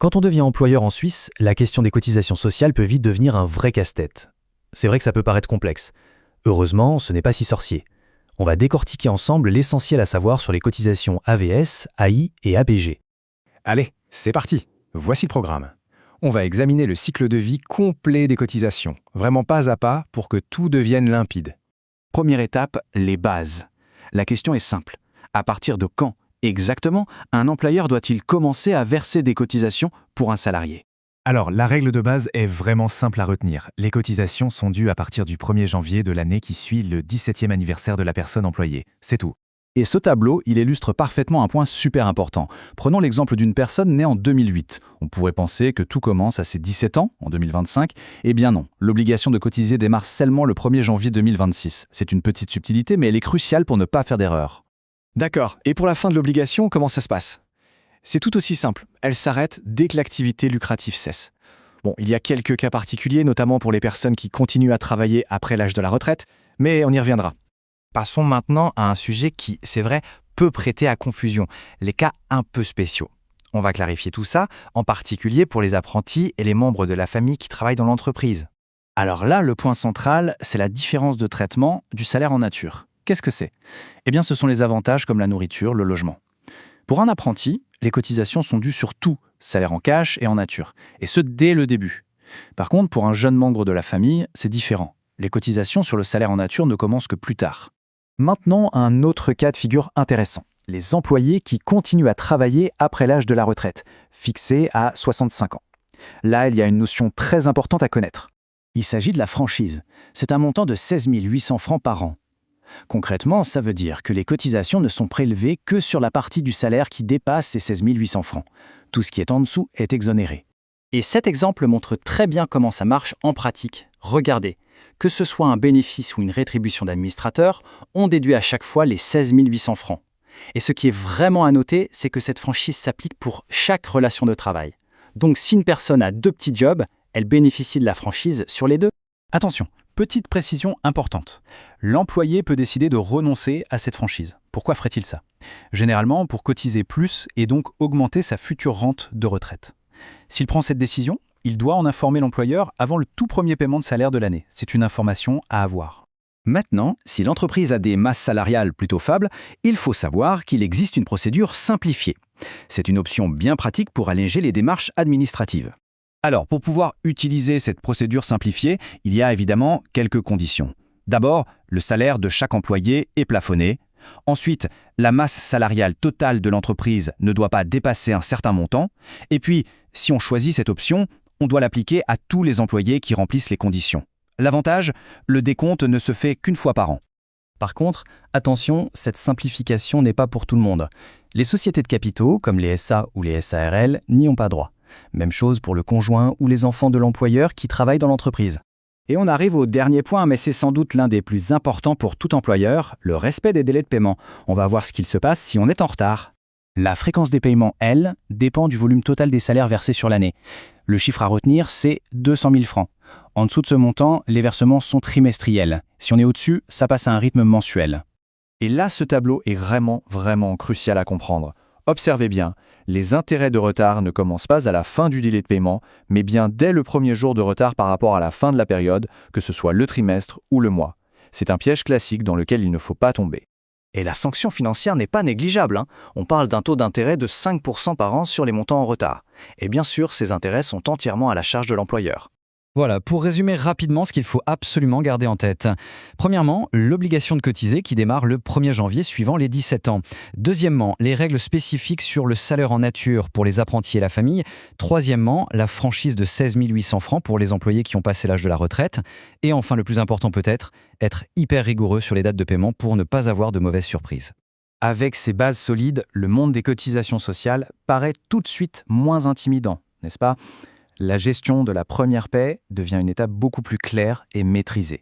Quand on devient employeur en Suisse, la question des cotisations sociales peut vite devenir un vrai casse-tête. C'est vrai que ça peut paraître complexe. Heureusement, ce n'est pas si sorcier. On va décortiquer ensemble l'essentiel à savoir sur les cotisations AVS, AI et APG. Allez, c'est parti. Voici le programme. On va examiner le cycle de vie complet des cotisations, vraiment pas à pas pour que tout devienne limpide. Première étape, les bases. La question est simple. À partir de quand, exactement, un employeur doit-il commencer à verser des cotisations pour un salarié ? Alors, la règle de base est vraiment simple à retenir. Les cotisations sont dues à partir du 1er janvier de l'année qui suit le 17e anniversaire de la personne employée. C'est tout. Et ce tableau, il illustre parfaitement un point super important. Prenons l'exemple d'une personne née en 2008. On pourrait penser que tout commence à ses 17 ans, en 2025. Eh bien non, l'obligation de cotiser démarre seulement le 1er janvier 2026. C'est une petite subtilité, mais elle est cruciale pour ne pas faire d'erreur. D'accord. Et pour la fin de l'obligation, comment ça se passe ? C'est tout aussi simple. Elle s'arrête dès que l'activité lucrative cesse. Bon, il y a quelques cas particuliers, notamment pour les personnes qui continuent à travailler après l'âge de la retraite, mais on y reviendra. Passons maintenant à un sujet qui, c'est vrai, peut prêter à confusion, les cas un peu spéciaux. On va clarifier tout ça, en particulier pour les apprentis et les membres de la famille qui travaillent dans l'entreprise. Alors là, le point central, c'est la différence de traitement du salaire en nature. Qu'est-ce que c'est ? Eh bien, ce sont les avantages comme la nourriture, le logement. Pour un apprenti, les cotisations sont dues sur tout, salaire en cash et en nature, et ce dès le début. Par contre, pour un jeune membre de la famille, c'est différent. Les cotisations sur le salaire en nature ne commencent que plus tard. Maintenant, un autre cas de figure intéressant. Les employés qui continuent à travailler après l'âge de la retraite, fixé à 65 ans. Là, il y a une notion très importante à connaître. Il s'agit de la franchise. C'est un montant de 16 800 francs par an. Concrètement, ça veut dire que les cotisations ne sont prélevées que sur la partie du salaire qui dépasse ces 16 800 francs. Tout ce qui est en dessous est exonéré. Et cet exemple montre très bien comment ça marche en pratique. Regardez, que ce soit un bénéfice ou une rétribution d'administrateur, on déduit à chaque fois les 16 800 francs. Et ce qui est vraiment à noter, c'est que cette franchise s'applique pour chaque relation de travail. Donc si une personne a 2 petits jobs, elle bénéficie de la franchise sur les 2. Attention, petite précision importante. L'employé peut décider de renoncer à cette franchise. Pourquoi ferait-il ça ? Généralement pour cotiser plus et donc augmenter sa future rente de retraite. S'il prend cette décision, il doit en informer l'employeur avant le tout premier paiement de salaire de l'année. C'est une information à avoir. Maintenant, si l'entreprise a des masses salariales plutôt faibles, il faut savoir qu'il existe une procédure simplifiée. C'est une option bien pratique pour alléger les démarches administratives. Alors, pour pouvoir utiliser cette procédure simplifiée, il y a évidemment quelques conditions. D'abord, le salaire de chaque employé est plafonné. Ensuite, la masse salariale totale de l'entreprise ne doit pas dépasser un certain montant. Et puis, si on choisit cette option, on doit l'appliquer à tous les employés qui remplissent les conditions. L'avantage, le décompte ne se fait qu'une fois par an. Par contre, attention, cette simplification n'est pas pour tout le monde. Les sociétés de capitaux, comme les SA ou les SARL, n'y ont pas droit. Même chose pour le conjoint ou les enfants de l'employeur qui travaillent dans l'entreprise. Et on arrive au dernier point, mais c'est sans doute l'un des plus importants pour tout employeur, le respect des délais de paiement. On va voir ce qu'il se passe si on est en retard. La fréquence des paiements, elle, dépend du volume total des salaires versés sur l'année. Le chiffre à retenir, c'est 200 000 francs. En dessous de ce montant, les versements sont trimestriels. Si on est au-dessus, ça passe à un rythme mensuel. Et là, ce tableau est vraiment crucial à comprendre. Observez bien, les intérêts de retard ne commencent pas à la fin du délai de paiement, mais bien dès le premier jour de retard par rapport à la fin de la période, que ce soit le trimestre ou le mois. C'est un piège classique dans lequel il ne faut pas tomber. Et la sanction financière n'est pas négligeable. On parle d'un taux d'intérêt de 5% par an sur les montants en retard. Et bien sûr, ces intérêts sont entièrement à la charge de l'employeur. Voilà, pour résumer rapidement ce qu'il faut absolument garder en tête. Premièrement, l'obligation de cotiser qui démarre le 1er janvier suivant les 17 ans. Deuxièmement, les règles spécifiques sur le salaire en nature pour les apprentis et la famille. Troisièmement, la franchise de 16 800 francs pour les employés qui ont passé l'âge de la retraite. Et enfin, le plus important peut-être, être hyper rigoureux sur les dates de paiement pour ne pas avoir de mauvaises surprises. Avec ces bases solides, le monde des cotisations sociales paraît tout de suite moins intimidant, n'est-ce pas ? La gestion de la première paie devient une étape beaucoup plus claire et maîtrisée.